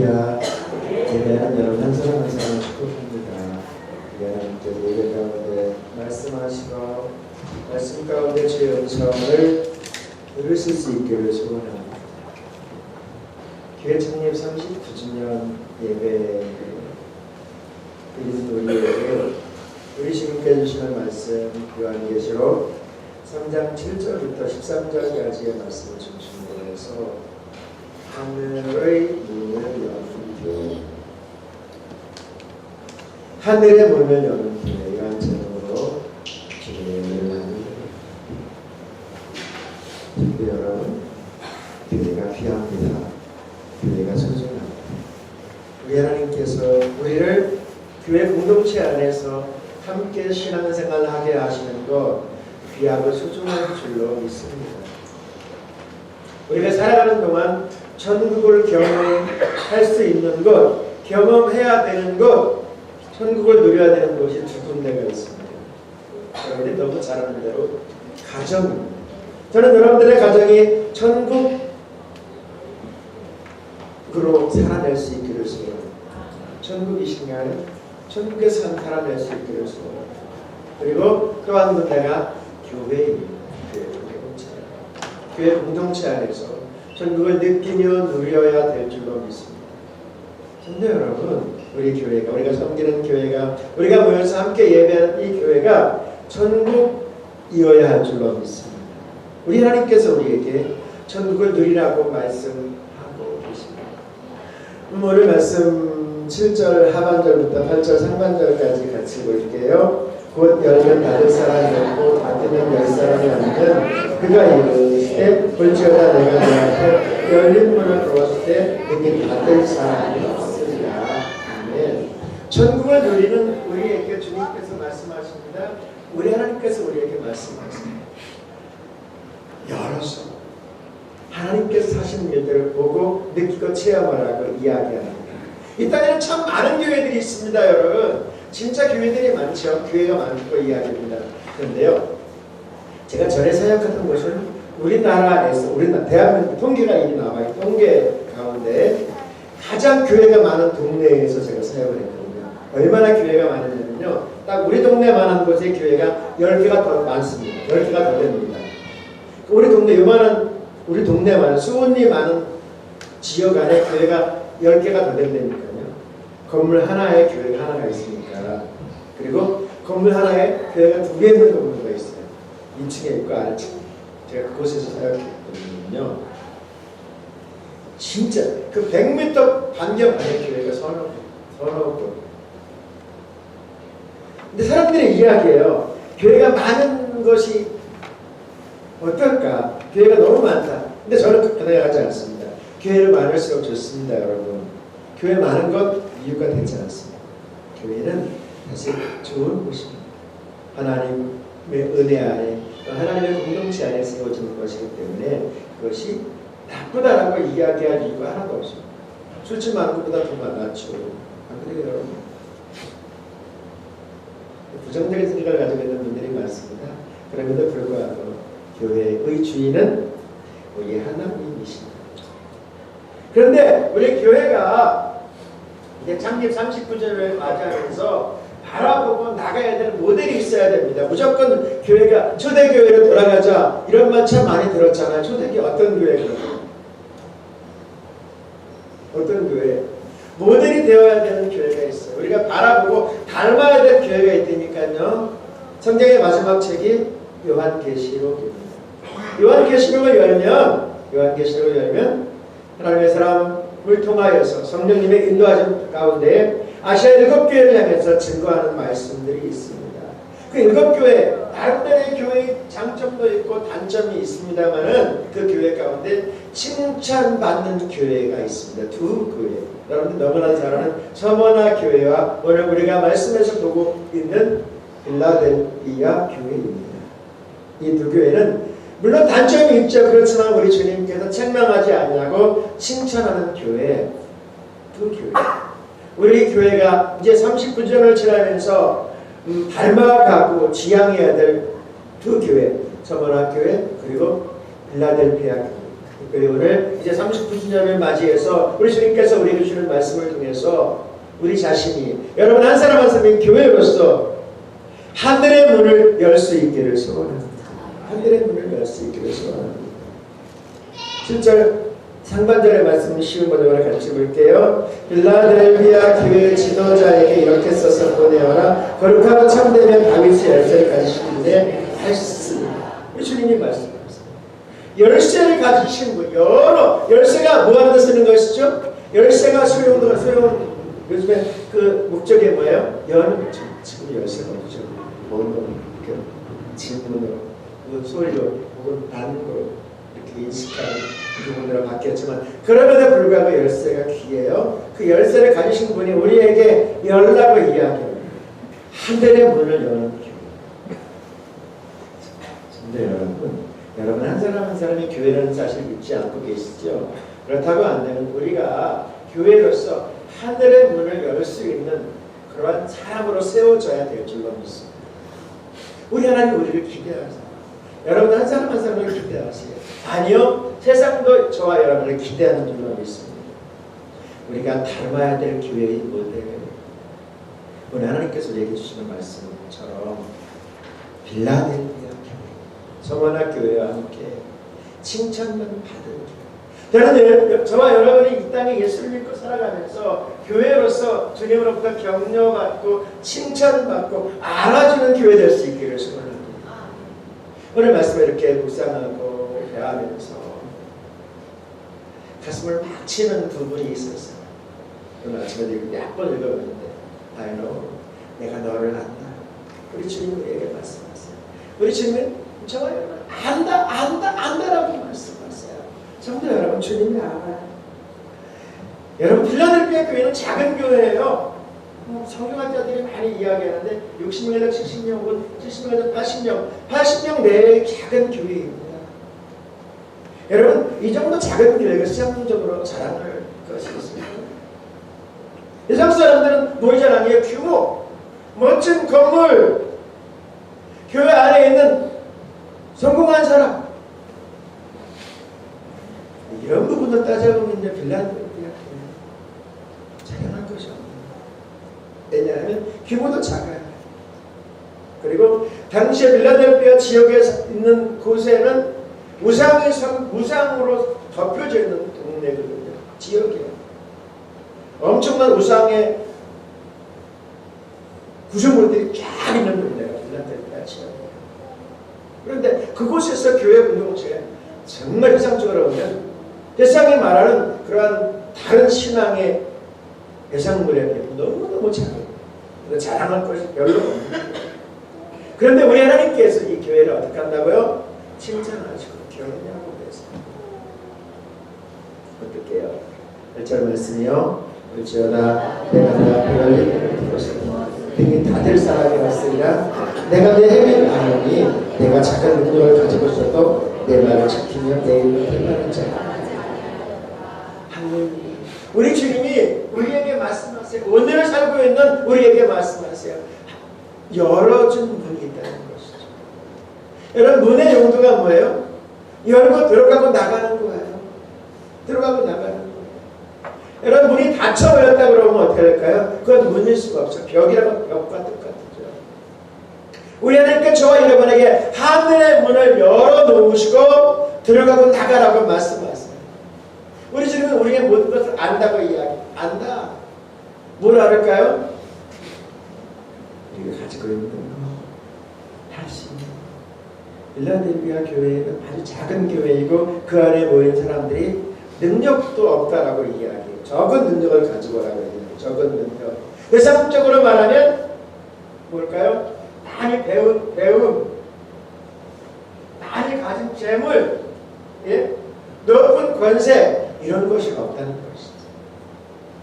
할렐루야. 예배하는 여러분 한 사람 한 사람 축복합니다. 하나님께서 예배 가운데 말씀하시고 말씀 가운데 주의 음성을 들으실 수 있기를 소원합니다. 교회 창립 39주년 예배 드리는 우리에게 우리 주님께 주시는 말씀 요한계시록 3장 7절부터 13절까지의 말씀을 중심으로 해서 하늘의 문을 여는 교회, 하늘의 문을 여는 교회, 이러한 제목으로 진행을 합니다. 특히 여러분, 교회가 귀합니다. 교회가 소중합니다. 우리 하나님께서 우리를 교회 공동체 안에서 함께 신앙생활을 하게 하시는 것 귀하고 소중한 줄로 믿습니다. 우리가 살아가는 동안 천국을 경험할 수 있는 것, 경험해야 되는 것, 천국을 누려야 되는 곳이 두 군데가 있습니다. 여러분이 너무 잘 아는 대로 가정입니다. 저는 여러분들의 가정이 천국으로 살아낼 수 있기를 소원합니다. 천국이신가요? 천국에서 살아낼 수 있기를 소원합니다. 그리고 또 한 군데가 교회입니다. 교회 공동체 안에서 천국을 느끼며 누려야 될 줄로 믿습니다. 근데 여러분, 우리 교회가, 우리가 섬기는 교회가, 우리가 모여서 함께 예배하는 이 교회가 천국이어야 할 줄로 믿습니다. 우리 하나님께서 우리에게 천국을 누리라고 말씀하고 계십니다. 오늘 말씀 7절 하반절부터 8절 상반절까지 같이 볼게요. 곧 열면 닫을 사람이 없고 닫으면 열 사람이 없는 그가 이르시되 볼지어다 내가 너한테 열린 문을 들어왔을 때 내게 닫을 사람이 없으리라. 아멘. 천국을 누리는 우리에게 주님께서 말씀하십니다. 우리 하나님께서 우리에게 말씀하십니다. 열어서 하나님께서 하시는 일들을 보고 느끼고 체험하라고 이야기합니다. 이 땅에는 참 많은 교회들이 있습니다. 여러분, 진짜 교회들이 많죠. 교회가 많고 이야기입니다. 그런데요, 제가 전에 사역했던 곳은 우리나라 안에서, 대한민국 통계가 이미 나와요. 통계 가운데 가장 교회가 많은 동네에서 제가 사역을 했거든요. 얼마나 교회가 많으냐면요, 딱 우리 동네만한 곳에 교회가 10개가 더 많습니다. 10개가 더 됩니다. 우리 동네, 요만한 우리 동네만한 수온이 많은 지역 안에 교회가 10개가 더 된다니까요. 건물 하나에 교회가 하나가 있으니까. 그리고 건물 하나에 교회가 2개 있는 건물가 있어요. 2층에 있고 아래층. 제가 그곳에서 사역했거든요. 진짜 그 100m 반경 안에 교회가 서너 곳. 근데 사람들의 이야기예요. 교회가 많은 것이 어떨까? 교회가 너무 많다. 근데 저는 그렇게 생각하지 않습니다. 교회를 많을수록 좋습니다, 여러분. 교회 많은 것 이유가 되지 않습니다. 교회는 사실 좋은 곳입니다. 하나님의 은혜 안에, 하나님의 공동체 안에 세워지는 것이기 때문에 그것이 나쁘다라고 이야기할 이유가 하나도 없습니다. 술집 많은 것보다 더 많았죠. 안 그래요, 여러분? 부정적인 생각을 가지고 있는 분들이 많습니다. 그럼에도 불구하고 교회의 주인은 우리 하나님이십니다. 그런데 우리 교회가 이제 창립 39주년을 맞이하면서 바라보고 나가야 되는 모델이 있어야 됩니다. 무조건 교회가 초대교회로 돌아가자 이런 말 참 많이 들었잖아요. 초대교회 어떤 교회가? 어떤 교회? 모델이 되어야 되는 교회가 있어요. 우리가 바라보고 닮아야 될 교회가 있다니까요. 성경의 마지막 책이 요한계시록입니다. 요한계시록을 열면 하나님의 사람을 통하여서 성령님의 인도하심 가운데 아시아 7교회를 향해서 증거하는 말씀들이 있습니다. 그 7교회, 나름대로의 교회의 장점도 있고 단점이 있습니다만은 그 교회 가운데 칭찬받는 교회가 있습니다. 2교회. 여러분들 너무나 잘 아는 서머나 교회와 오늘 우리가 말씀에서 보고 있는 빌라델피아 교회입니다. 이 2교회는 물론 단점이 있죠. 그렇지만 우리 주님께서 책망하지 않냐고 칭찬하는 교회, 2교회. 우리 교회가 이제 39주년을 지나면서 닮아가고 지향해야 될 2교회, 서머나 교회 그리고 빌라델피아 교회. 특별히 오늘 이제 39주년을 맞이해서 우리 주님께서 우리에게 주는 말씀을 통해서 우리 자신이 여러분 한 사람 한 사람이 교회로서 하늘의 문을 열 수 있기를 소원합니다. 하늘의 문을 열 수 있기를 소원합니다. 7절 상반절의 말씀 쉬운 번역으로 같이 볼게요. 빌라델비아 교회 지도자에게 이렇게 써서 보내어라. 거룩하고 참되면 다윗의 열쇠를 가지시는데 하시으니. 주님이 말씀하세요. 열쇠를 가지신 분. 여러 열쇠가 뭐 하는 데 쓰는 것이죠? 열쇠가 소용 요즘에 그 목적이 뭐예요? 여는 목적. 지금 열쇠가 없죠. 뭐는 질문으로, 소리로, 혹은 반응으로 이렇게 인식하는 부분으로 바뀌었지만 그럼에도 불구하고 열쇠가 귀해요. 그 열쇠를 가지신 분이 우리에게 열라고 이야기해요. 하늘의 문을 여는 교회. 근데 여러분 한 사람 한 사람이 교회라는 사실을 믿지 않고 계시죠? 그렇다고 안 되면 우리가 교회로서 하늘의 문을 열 수 있는 그러한 사람으로 세워져야 될 줄로 믿습니다. 우리 하나님 우리를 기대하세요. 여러분 한 사람 한 사람을 기대하세요. 아니요, 세상도 저와 여러분을 기대하는 줄로 믿습니다. 우리가 닮아야 될 교회의 모델, 오늘 하나님께서 우리에게 주시는 말씀처럼 빌라델비아 교회, 서머나 교회와 함께 칭찬만 받은 교회. 저와 여러분이 이 땅에 예수를 믿고 살아가면서 교회로서 주님으로부터 격려받고 칭찬받고 알아주는 교회 될 수 있기를 소원합니다. 오늘 말씀을 이렇게 묵상하고 대하면서 가슴을 막 치는 부분이 있었어요. 오늘 아침에 몇 번 읽어봤는데 I know, 내가 너를 안다. 우리 주님이 우리에게 말씀하세요. 우리 주님은 저와 여러분 안다라고 말씀하세요. 성도 여러분, 주님이 알아요. 여러분, 필라델피아 교회는 작은 교회예요. 성경학자들이 많이 이야기하는데 60명에서 70명 혹은 70명에서 80명 내의 작은 교회입니다. 여러분, 이 정도 작은 교회가 시장적으로 자랑할 것이 있습니다. 세상 사람들은 뭐의 자랑이에요? 규모, 멋진 건물, 교회 안에 있는 성공한 사람, 이런 부분을 따져보면 이제 빌라델피아 자랑할 것이 없는. 왜냐하면 규모도 작아요. 그리고 당시에 빌라델피아 지역에 있는 곳에는 우상으로 덮여져 있는 동네거든요. 지역이에요. 엄청난 우상의 구조물들이 쫙 있는 동네가 빌라델피아 지역이에요. 그런데 그곳에서 교회 공동체 정말 세상적으로 보면 세상이 말하는 그러한 다른 신앙의 대상물에 비해 너무너무 작아요. 자랑할 것이 별로 없는 거예요. 그런데 우리 하나님께서 이 교회를 어떻게 한다고요? 칭찬하시고 격려하고 계세요. 어떻게 해요? 1절 말씀이요. 올지어다 내가 내 앞에 열린 문을 들었으니 등이 닫을 사람이 왔으리라. 내가 내 헤매를 아노니 내가 작은 능력을 가지고 있어도 내 말을 지키면 내 이름을 택하는 자야. 할렐루야. 우리 주님이 우리에게 말씀하세요. 오늘을 살고 있는 우리에게 말씀하세요. 열어준 문이 있다는 것이죠. 여러분, 문의 용도가 뭐예요? 열고 들어가고 나가는 거예요. 들어가고 나가는 거예요. 여러분, 문이 닫혀버렸다 그러면 어떻게 될까요? 그건 문일 수가 없어요. 벽이라고 벽과 똑같죠. 우리 하나님께 저와 여러분에게 하늘의 문을 열어놓으시고 들어가고 나가라고 말씀하세요. 우리 주님은 우리의 모든 것을 안다고 이야기. 안다. 뭘 알을까요? 우리가 가지고 있는 거. 다시. 빌라델비아 교회는 아주 작은 교회이고 그 안에 모인 사람들이 능력도 없다라고 이야기해요. 적은 능력을 가지고 오라고 해요. 적은 능력. 세상적으로 말하면 뭘까요? 많이 배움, 많이 가진 재물, 예? 높은 권세, 이런 것이 없다는 것이죠.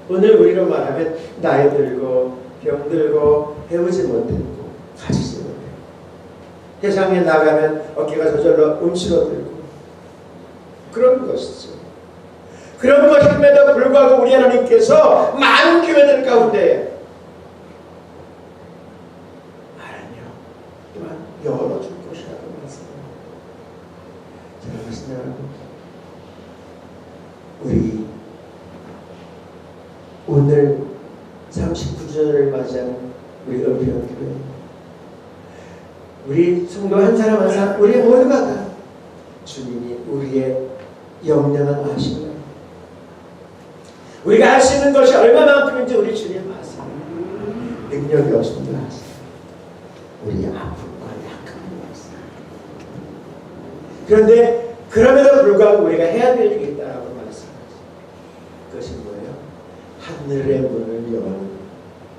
오늘 우리로 말하면 나이 들고 병들고 배우지 못했고 가지지 못해요. 세상에 나가면 어깨가 저절로 움츠러들고 그런 것이죠. 그런 것임에도 불구하고 우리 하나님께서 많은 교회들 가운데 열어줄 것이라고 말씀합니다. 사랑하시는 여러분, 우리 오늘 39주년을 맞이하는 우리 은평교회, 우리 성도 한 사람 한 사람, 우리 모두가 다 주님이 우리의 역량을 아시고요. 우리가 할 수 있는 것이 얼마만큼인지 우리 주님 아세요. 능력이 없음도 아세요. 우리 아픔과 약함도 아세요. 그런데 그럼에도 불구하고 우리가 해야 될 일이 있다라고 말씀하세요. 그것이 뭐예요? 하늘의 문을 여는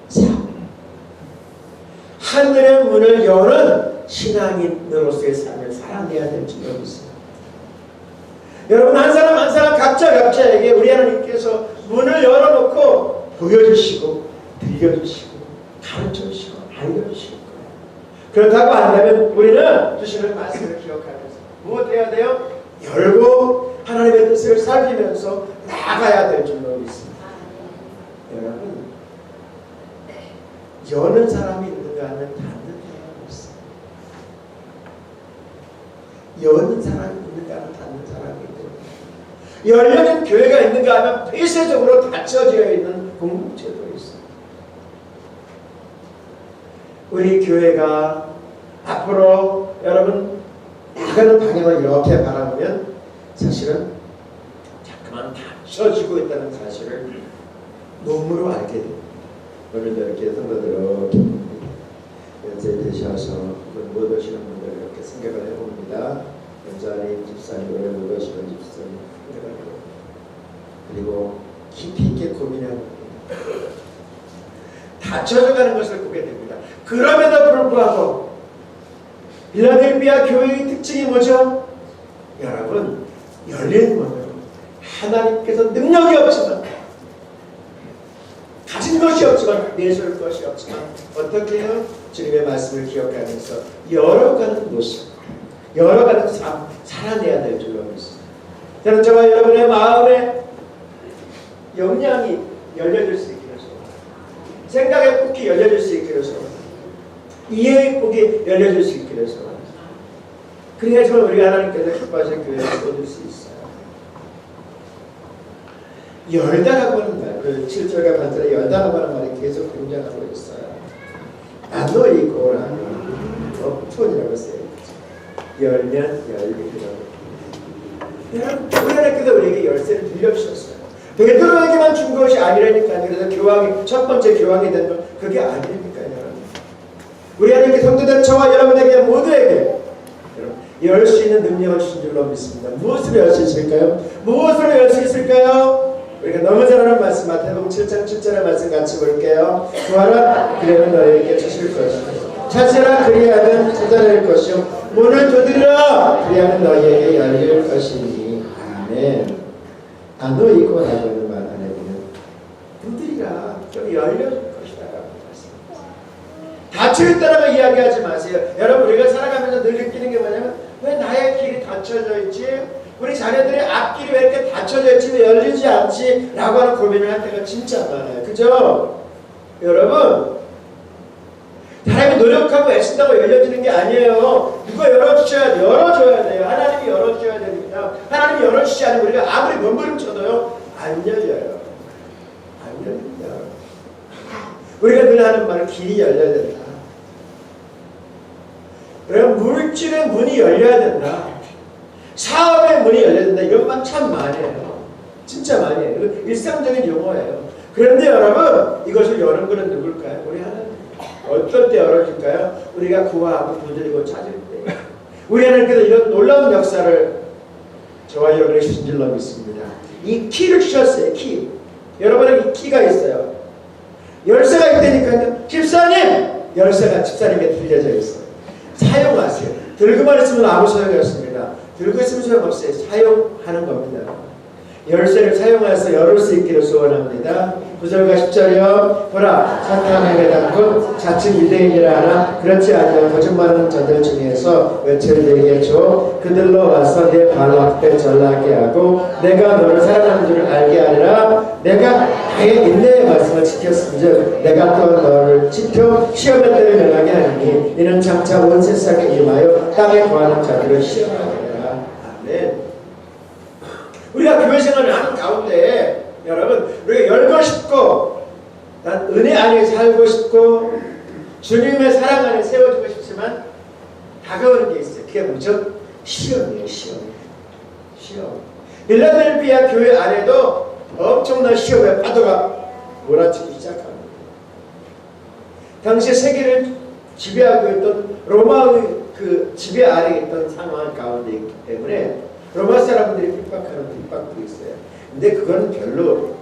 삶. 하늘의 문을 여는 신앙인으로서의 삶을 살아내야 될 줄로 믿습니다. 여러분 한 사람 한 사람 각자에게 우리 하나님께서 문을 열어놓고 보여주시고 들려주시고 가르쳐주시고 알려주실 거예요. 그렇다고 한다면 우리는 주시는 말씀을 기억하면서 무엇해야 돼요? 열고 하나님의 뜻을 살피면서 나아가야 될 줄로 믿습니다. 여러분 여는 사람이 있는가 하면 닫는 사람이 있어요. 여는 사람이 있는가 하면 닫는 사람이 있어요. 열려진 교회가 있는가 하면 폐쇄적으로 닫혀져 있는 공동체도 있어요. 우리 교회가 앞으로 여러분 나가는 방향을 이렇게 바라보면 사실은 자꾸만 닫혀지고 있다는 사실을 몸으로 알게 됩니다. 오늘도 이렇게 성도들 연세 되셔서 못 오시는 분들 이렇게 생각을 해봅니다. 연자님 집사님, 오늘 못 오시는 집사님 그리고 깊이 있게 고민해봅니다. 닫혀져가는 것을 보게 됩니다. 그럼에도 불구하고 필라델피아 교회의 특징이 뭐죠? 여러분 열린 문으로 하나님께서 능력이 없지만 가진 것이 없지만 내줄 것이 없지만 어떻게 해요? 주님의 말씀을 기억하면서 열어가는 모습, 열어가는 삶 살아내야 될 줄로 믿습니다. 저는 저와 여러분의 마음에 역량이 열려질 수 있기를 소원합니다. 생각의 폭이 열려질 수 있기를 소원합니다. 이해의 폭이 열려질 수 있기를 소원합니다. 그래야 정말 우리 하나님께서 기뻐하실 교회를 얻을 수 있어요. 열다라고 하는 말, 그 7절과 8절에 열다라고 하는 말이 계속 등장하고 있어요. 나노이고라는 톤이라고 써요. 열면 열리더라고요. 여러분, 우리 하나님께서 우리에게 열쇠를 빌려주셨어요. 베드로에게만 준 것이 아니라니까요. 그래서 교황이, 첫 번째 교황이 된 건 그게 아니니까요. 우리 하나님께 성도된 저와 여러분에게 모두에게 열 수 있는 능력을 주신 줄로 믿습니다. 무엇으로 열 수 있을까요? 무엇으로 열 수 있을까요? 우리가 너무 잘 아는 말씀, 마태복음 7장 7절의 말씀 같이 볼게요. 구하라, 그러면 너희에게 주실 것이요. 찾으라, 그리하면 찾아낼 것이요. 문을 두드리라, 그리하면 너희에게 열릴 것이니. 아멘. 아노이고 라고 하는 말 안에는 두드리라, 좀 열려줄 것이다 라고 말씀합니다. 닫혀있다라고 이야기하지 마세요. 여러분 우리가 살아가면서 늘 느끼는 게 뭐냐면 왜 나의 길이 닫혀져 있지? 우리 자녀들의 앞길이 왜 이렇게 닫혀져 있지? 왜 열리지 않지? 라고 하는 고민을 할 때가 진짜 많아요. 그죠? 여러분 사람이 노력하고 애쓴다고 열려지는 게 아니에요. 누가 열어줘야 돼요. 하나님이 열어줘야 됩니다. 하나님이 열어주지 않으면 우리가 아무리 몸부림쳐도요 안 열려요. 안 열립니다. 우리가 늘 하는 말은 길이 열려야 된다. 그럼 물질의 문이 열려야 된다. 사업의 문이 열려야 된다. 이런 말 참 많이 해요. 진짜 많이 해요. 일상적인 용어예요. 그런데 여러분 이것을 여는 것은 누굴까요? 우리 하나님. 어떨 때 열어질까요? 우리가 구하고 두드리고 찾을 때. 우리 하나님께서 이런 놀라운 역사를 저와 여러분에게 주신 줄로 믿습니다. 이 키를 주셨어요. 키. 여러분에게 키가 있어요. 열쇠가 있다니까요. 집사님! 열쇠가 집사님께 들려져 있어요. 사용하세요. 들고만 있으면 아무 소용이 없습니다. 들고 있으면 소용없어요. 사용하는 겁니다. 열쇠를 사용해서 열을 수 있기를 소원합니다. 9절과 10절이요. 보라, 사탄에게 닫고 자칭 유대인이라 하나 그렇지 아니하고 거짓말하는 자들 중에서 외채를 내게 줘 그들로 와서 내 발 앞에 전하게 하고 내가 너를 사랑하는 줄을 알게 하리라. 내가 나의 인내의 말씀을 지켰은즉 내가 또한 너를 지켜 시험의 때를 면하게 하리니 이는 장차 온 세상에 임하여 땅에 거하는 자들을 시험하리라. 아멘. 우리가 교회 생활을 하는 가운데 여러분 우리가 열고 싶고 난 은혜 안에 살고 싶고 주님의 사랑 안에 세워지고 싶지만 다가오는 게 있어요. 그게 뭐죠? 시험이에요. 시험. 필라델피아 교회 안에도 엄청난 시험의 파도가 몰아치기 시작합니다. 당시 세계를 지배하고 있던 로마의 그 지배 아래에 있던 상황 가운데 있기 때문에 로마 사람들이 핍박하는 핍박도 있어요. 근데 그건 별로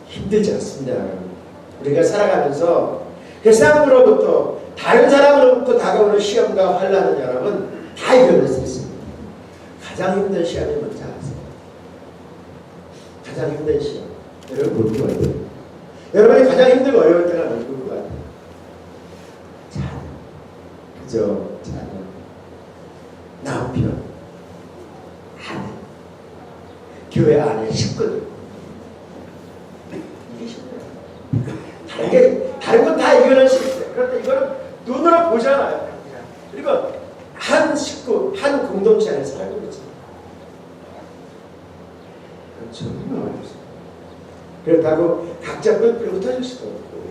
힘들지 않습니다. 우리가 살아가면서 세상으로부터 다른 사람으로부터 다가오는 시험과 환난은 여러분 다 이겨낼 수 있습니다. 가장 힘든 시험이 뭔지 아세요? 가장 힘든 시험. 여러분 뭘 것 같아요? 여러분이 가장 힘들고 어려울 때가 뭘 것 같아요? 자녀. 그죠? 자녀. 남편. 아내. 교회 안에 식구들. 이게 힘들어요. 다른 건 다 이겨낼 수 있어요. 그런데 이거는 눈으로 보잖아요. 그리고 한 식구, 한 공동체 안에 살고 있잖아요. 정말 어렵습니다. 그렇다고 각자 뿔뿔이 흩어질 수도 없고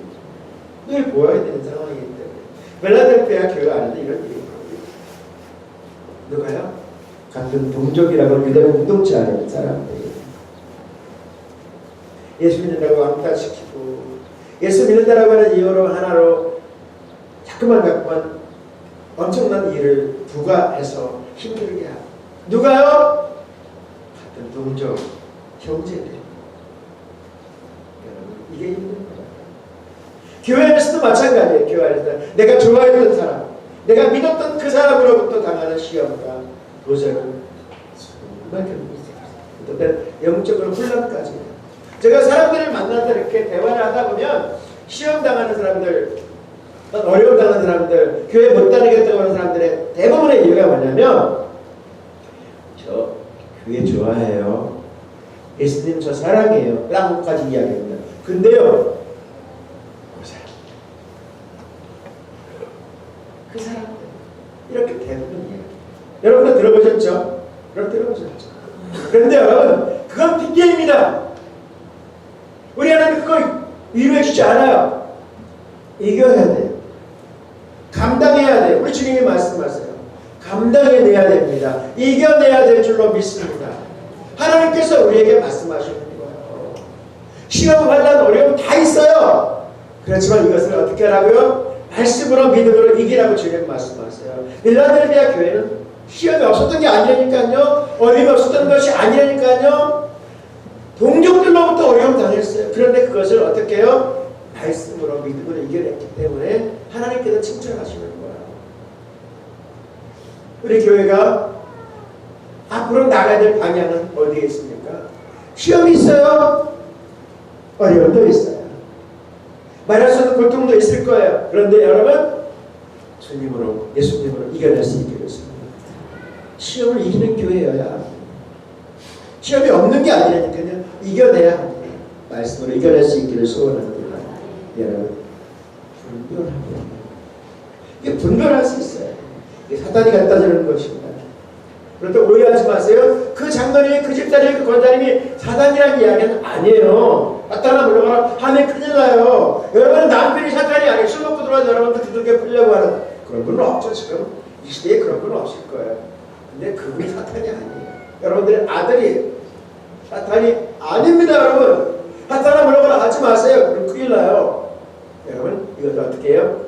늘 보아야 되는 상황이기 때문에 필라델피아 교회 안에도 이런 일이 있거든요. 누가요? 같은 동족이라고 믿는 공동체 안에 있는 사람들이 예수 믿는다고 왕따시키고 예수 믿는다라고 하는 이유로 하나로 자꾸만 엄청난 일을 부과해서 힘들게 하고 누가요? 같은 동족, 형제들. 여러분 이게 힘든 거예요. 교회 안에서도 마찬가지예요. 교회 안에서 내가 좋아했던 사람, 내가 믿었던 그 사람으로부터 당하는 시험과 도전은 정말 견디기 힘들어요. 어떤 영적으로 혼란까지. 제가 사람들을 만나서 이렇게 대화를 하다 보면 시험 당하는 사람들, 어려움 당하는 사람들, 교회 못 다니겠다고 하는 사람들의 대부분의 이유가 뭐냐면 저 교회 좋아해요. 예수님 저 사랑해요. 라고까지 이야기합니다. 근데요, 그 사람들 이렇게 대부분이에요. 여러분들 들어보셨죠? 들어보셨죠? 그런데 여러분 그건 핑계입니다. 우리 하나님 그거 위로해 주지 않아요. 이겨야 돼요. 감당해야 돼요. 우리 주님이 말씀하세요. 감당해내야 됩니다. 이겨내야 될 줄로 믿습니다. 하나님께서 우리에게 말씀하시는 거예요. 시험, 환난, 어려움 다 있어요. 그렇지만 이것을 어떻게 하라고요? 말씀으로 믿음으로 이기라고 주님 말씀하세요. 필라델피아 교회는 시험이 없었던 게 아니라니까요. 어려움이 없었던 것이 아니라니까요. 동족들로부터 어려움 당했어요. 그런데 그것을 어떻게 해요? 말씀으로 믿음으로 이겨냈기 때문에 하나님께서 칭찬하시는 거예요. 우리 교회가 앞으로 나가야 될 방향은 어디에 있습니까? 시험이 있어요. 어려움도 있어요. 말할 수 없는 고통도 있을 거예요. 그런데 여러분 주님으로 예수님으로 이겨낼 수 있게 됐습니다. 시험을 이기는 교회여야 합니다. 시험이 없는 게 아니라니까요. 이겨내야 합니다. 말씀으로 이겨낼 수 있기를 소원합니다. 여러분 분별합니다. 이게 분별할 수 있어요. 이게 사단이 갖다 주는 것입니다. 그런데 오해하지 마세요. 그 장로님이 그 집사님이 그 권사님이 사단이라는 이야기는 아니에요. 나타나 물러가라 하면 큰일 나요. 여러분은 남편이 사탄이 아니에요. 술 먹고 들어와서 여러분들 두들겨 풀려고 하는 그런 분은 없죠. 지금 이 시대에 그런 분은 없을 거예요. 근데 그분이 사탄이 아니에요. 여러분들의 아들이 사탄이 아닙니다. 여러분 사탄아 물러가라 하지 마세요. 그럼 큰일 나요. 여러분 이것도 어떻게 해요?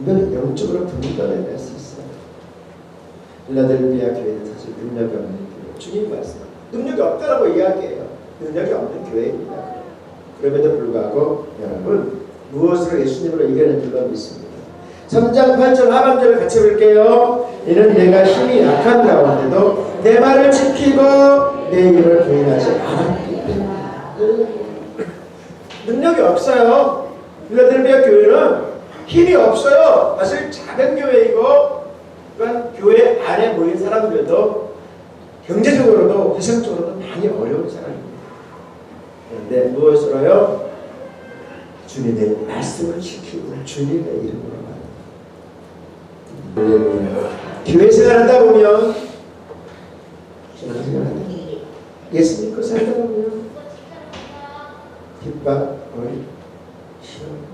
영적으로 분별해낼 수 있어요. 필라델피아 교회는 사실 능력이 없는 교회. 주님 말씀 능력이 없다라고 이야기해요. 능력이 없는 교회입니다. 그럼에도 불구하고 여러분 무엇으로 예수님으로 이겨낸 줄로 믿습니다. 3장 8절 하반절을 같이 볼게요. 이는 내가 힘이 약한 가운데도 내 말을 지키고 내 이름을 부인하지 않았기 때문에. 능력이 없어요. 필라델피아 교회는 힘이 없어요. 사실 작은 교회이고 그러니까 교회 안에 모인 사람들도 경제적으로도 회생적으로도 많이 어려운 사람입니다. 그런데 무엇으로요? 주님의 말씀을 지키고 주님의 이름으로 교회 생활하다 보면 신앙생활 예수 믿고 살다 보면 핍박, 어리, 시험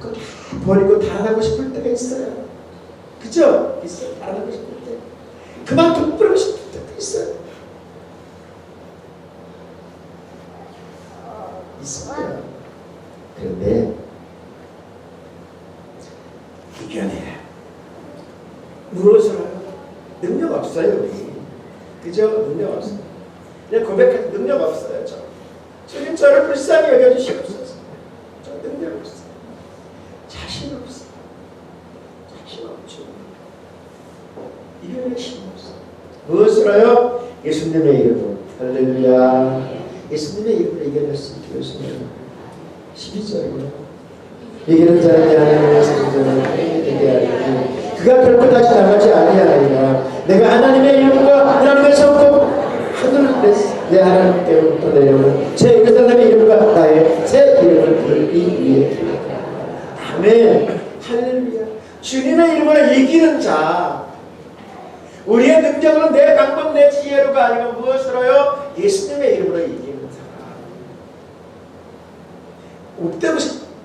그거 다 버리고 달아나고 싶을 때가 있어요. 그죠? 있어요. 달아나고 싶을 때. 그만큼 뿌리고 싶을 때도 있어요. 있습니다. 그런데 이겨내야. 무엇으로 해요? 능력 없어요, 우리. 그죠? 능력 없어요. 그냥 고백할 능력 없어요, 저. 주님 저를 불쌍히 여겨주시옵소서. 저 능력 없어요. 자신 없어요. 자신 없죠. 이겨낼 힘 없어요. 무엇으로요? 예수님의 이름으로. 할렐루야. 예수님의 이름으로 이겨낼 수 있게 해주시면 12절이요. 이기는 자는 하나님의 성전을 되게 하리니 그가 결코 다시 나가지 아니하리라. 내가 하나님의 이름과 하나님의 성품 하늘을 내 하나님께로부터 내려오는 제 그 사람의 이름과 나의 새 이름을 그를 이 위에 기록하라. 아멘. 할렐루야. 주님의 이름으로 이기는 자. 우리의 능력으로 내 방법 내 지혜로가 아니고 무엇으로요? 예수님의 이름으로 이기는 사람. 없다고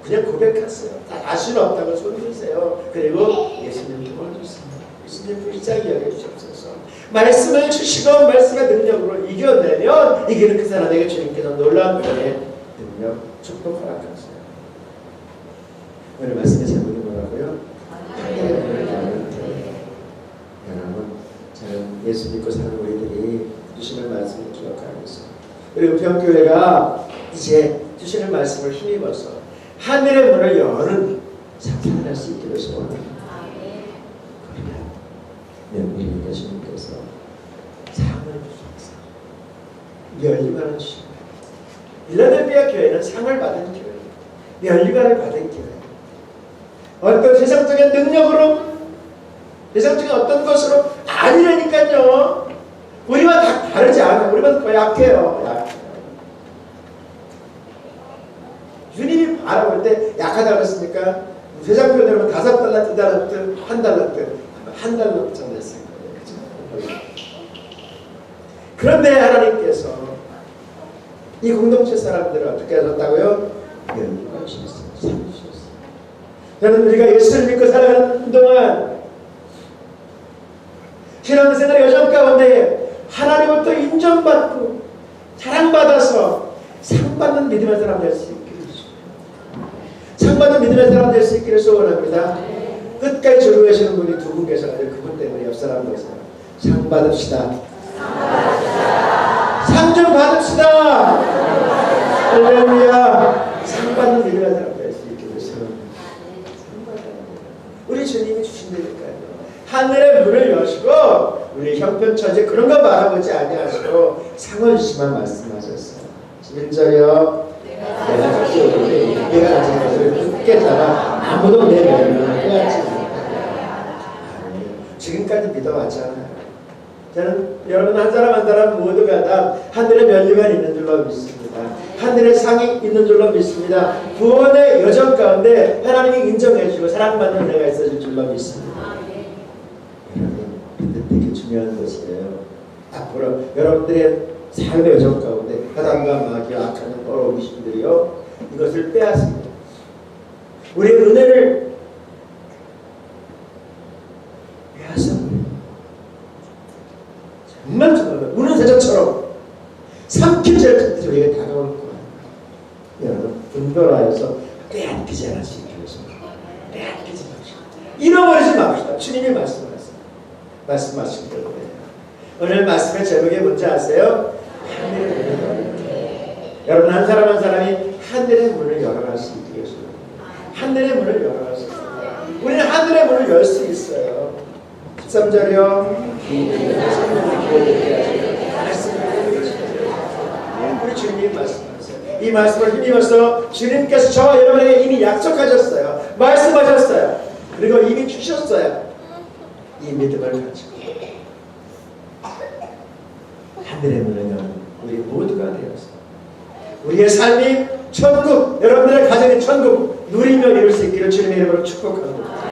그냥 고백하세요. 자신 없다고 손 드세요. 그리고 예수님 도와주세요. 예수님 불쌍히 여겨주옵소서. 말씀을 주시고 말씀의 능력으로 이겨내면 이기는 그 사람에게 주님께서 놀라운 은혜, 능력, 축복 허락하세요. 오늘 말씀의 제목이 뭐라고요? 하늘의 문을 여는 때. 여러분, 저는 예수 믿고 사는 우리들이 주시는 말씀을 기억하고 있어요. 그리고 평교회가 이제 주시는 말씀을 힘입어서 하늘의 문을 여는 삶을 할 수 있기를 소원합니다. 그러면 우리 예수님께서 상을 주셔서 면류관을 주십니다. 필라델피아 교회는 상을 받은 교회예요. 면류관을 받은 교회예요. 어떤 세상적인 능력으로 세상적인 어떤 것으로 아니라니까요. 우리만 다 다르지 않아요. 우리만 더 약해요. 약해요. 주님이 바라볼 때 약하다고 했습니까? 세상 표현으로 5달란트, 2달란트, 1달란트, 1달란트 정도 했을 거예요. 그렇죠? 그런데 하나님께서 이 공동체 사람들을 어떻게 하셨다고요? 연구가 주셨어요. 살려주셨어요. 저는 우리가 예수를 믿고 살아가는 동안 신앙생활의 여정 가운데 하나님으로부터 인정받고 사랑받아서 상받는 믿음의 사람 될 수 있기를 상받는 믿음의 사람 될 수 있기를 소원합니다. 끝까지 조류하시는 분이 두 분 계셔가지고 그분 때문에 옆 사람 계세요. 상 받읍시다. 상 좀 받읍시다. 할렐루야. 상 받는 믿음의 사람 될 수 있기를 소원합니다. 상 받아야 돼요. 우리 주님이 주신다니까요. 하늘의 문을 여시고 우리 형편처지 그런 거 바라보지 아니하시고 상을 주시만 말씀하셨어요. 11절이요. 내가 다시 오는데 내가 가진 것을 굳게 잡아 아무도 내 면면을 빼앗지 못하리라. 지금까지 믿어왔잖아요. 저는 여러분 한 사람 한 사람 모두가 다 하늘의 면류관이 있는 줄로 믿습니다. 하늘의 상이 있는 줄로 믿습니다. 구원의 여정 가운데 하나님이 인정해 주시고 사랑받는 은혜가 있어질 줄로 믿습니다. 여러분 되게 중요한 것이에요. 앞으로 여러분들의 삶의 여정 가운데 사단과 마귀와 악한 어려운 귀신들이요 이것을 빼앗습니다. 우리의 은혜를 빼앗아버려요. 정말 우는 새적처럼 삼키질 듯이 우리에게 다가올 거예요. 여러분 분별하여서 빼앗기지 않을 수 있게 해서 빼앗기지 맙시다. 잃어버리지 맙시다. 주님이 말씀하신 대로 오늘 말씀의 제목이 뭔지 아세요? 하늘의 문을 여는 때. 여러분 한 사람 한 사람이 하늘의 문을 열어갈 수 있게 해주세요. 하늘의 문을 열어갈 수 있어요. 우리는 하늘의 문을 열 수 있어요. 13절이요. 우리 주님이 말씀하세요. 이 말씀을 힘입어서 주님께서 저와 여러분에게 이미 약속하셨어요. 말씀하셨어요. 그리고 이미 주셨어요. 이 믿음을 가지고 하늘의 문을 여는 우리 모두가 되어서 우리의 삶이 천국, 여러분들의 가정의 천국 누리며 이룰 수 있기를 주님의 이름으로 축복합니다.